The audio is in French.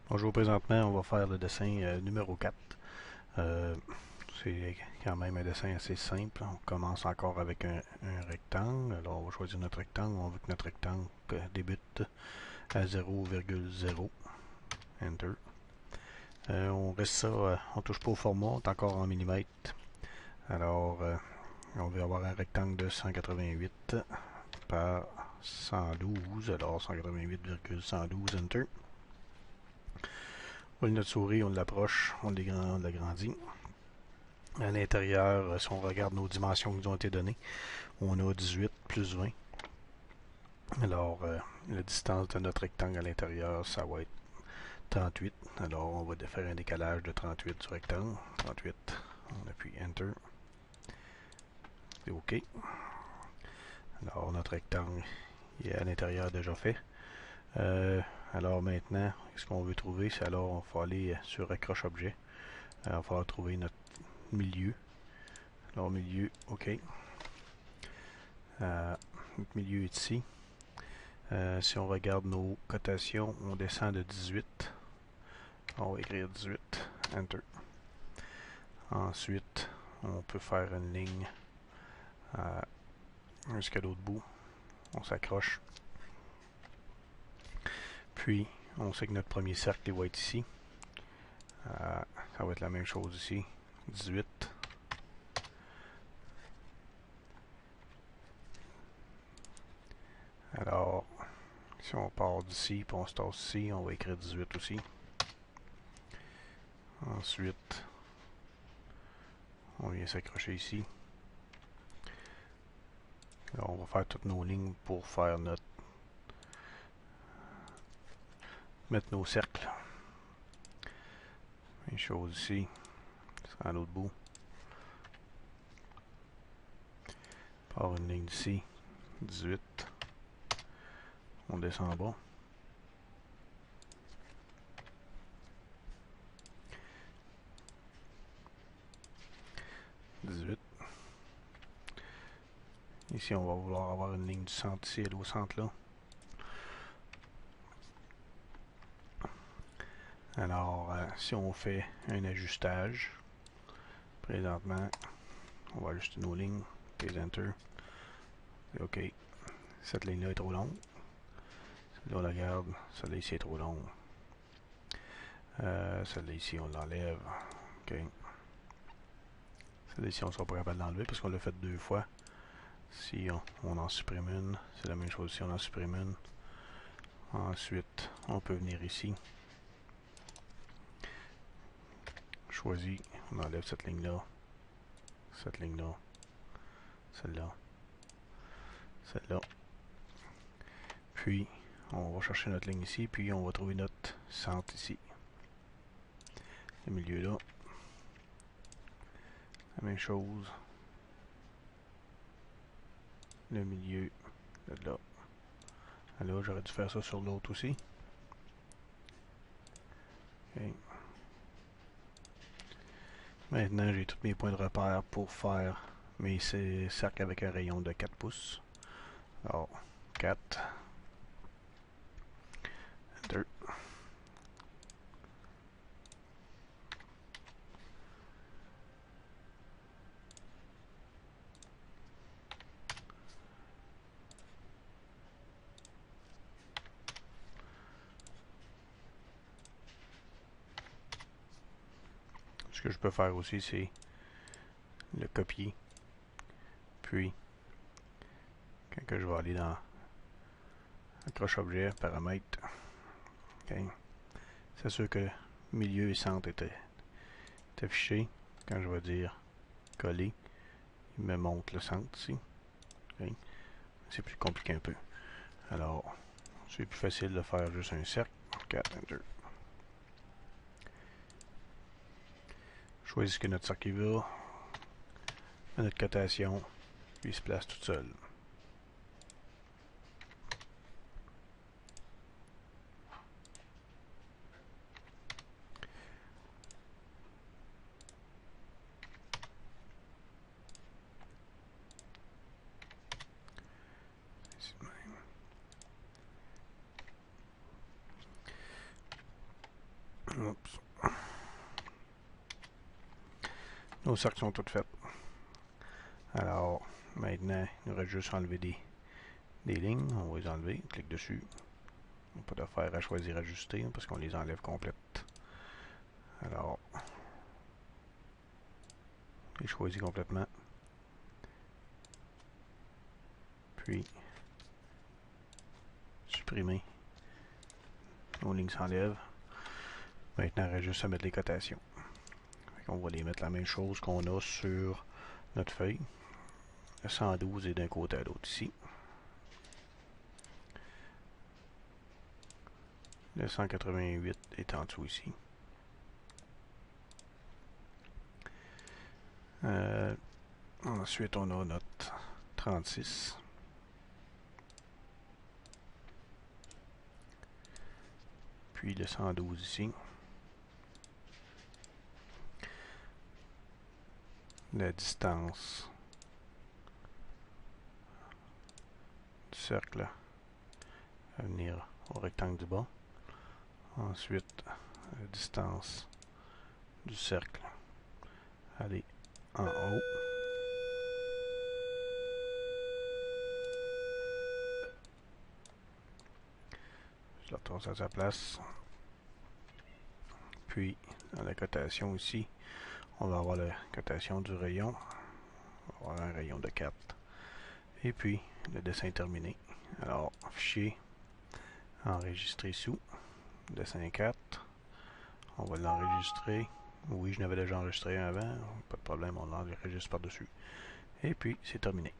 Bonjour, présentement, on va faire le dessin numéro 4. Euh, c'est quand même un dessin assez simple. On commence encore avec un rectangle. Alors, on va choisir notre rectangle. On veut que notre rectangle débute à 0,0. Enter. On reste ça, on touche pas au format, on est encore en millimètres. Alors, on veut avoir un rectangle de 188 par 112. Alors, 188,112, Enter. On roule notre souris, on l'approche, on l'agrandit. À l'intérieur, si on regarde nos dimensions qui nous ont été données, on a 18 plus 20. Alors, la distance de notre rectangle à l'intérieur, ça va être 38. Alors, on va faire un décalage de 38 du rectangle. 38, on appuie Enter. C'est OK. Alors, notre rectangle est à l'intérieur déjà fait. Alors maintenant, ce qu'on veut trouver, c'est alors on va aller sur accroche objet. Alors, il va falloir trouver notre milieu. Alors, milieu, OK. Notre milieu est ici. Si on regarde nos cotations, on descend de 18. On va écrire 18. Enter. Ensuite, on peut faire une ligne jusqu'à l'autre bout. On s'accroche. Puis, on sait que notre premier cercle va être ici. Ça va être la même chose ici. 18. Alors, si on part d'ici, puis on se tasse ici, on va écrire 18 aussi. Ensuite, on vient s'accrocher ici. Là, on va faire toutes nos lignes pour faire mettre nos cercles. Même chose ici, c'est à l'autre bout. Par une ligne ici, 18. On descend en bas. 18. Ici, on va vouloir avoir une ligne du centre ici, elle est au centre là. Alors, si on fait un ajustage, présentement, on va ajuster nos lignes, puis Enter. Et OK. Cette ligne-là est trop longue. Celle-là, on la garde. Celle-là ici est trop longue. Celle-là ici, on l'enlève. OK. Celle-là ici, on ne sera pas capable d'enlever parce qu'on l'a fait deux fois. Si on en supprime une, c'est la même chose si on en supprime une. Ensuite, on peut venir ici. Choisis, on enlève cette ligne-là, celle-là, celle-là. Puis, on va chercher notre ligne ici, puis on va trouver notre centre ici. Le milieu là. La même chose. Le milieu de là. Là, j'aurais dû faire ça sur l'autre aussi. Okay. Maintenant, j'ai tous mes points de repère pour faire mes cercles avec un rayon de 4 pouces. Alors, 4, 2. Ce que je peux faire aussi, c'est le copier. Puis, quand je vais aller dans accroche objet, paramètres, okay. C'est sûr que milieu et centre est affiché. Quand je vais dire coller, il me montre le centre ici. Okay. C'est plus compliqué un peu. Alors, c'est plus facile de faire juste un cercle. 4, Enter. Choisis ce que notre cercle veut. Notre cotation, puis il se place tout seul. Oups. Nos cercles sont toutes faites. Alors, maintenant, il nous reste juste à enlever des lignes. On va les enlever. On clique dessus. On n'a pas d'affaire à choisir ajuster parce qu'on les enlève complètes. Alors, je les choisis complètement. Puis, supprimer. Nos lignes s'enlèvent. Maintenant, il reste juste à mettre les cotations. On va les mettre la même chose qu'on a sur notre feuille. Le 112 est d'un côté à l'autre ici. Le 188 est en dessous ici. Ensuite, on a notre 36. Puis le 112 ici. La distance du cercle à venir au rectangle du bas. Ensuite, la distance du cercle aller en haut. Je la retourne à sa place. Puis, dans la cotation ici, on va avoir la cotation du rayon. On va avoir un rayon de 4. Et puis, le dessin est terminé. Alors, fichier, enregistrer sous, dessin 4. On va l'enregistrer. Oui, je n'avais déjà enregistré un avant. Pas de problème, on l'enregistre par-dessus. Et puis, c'est terminé.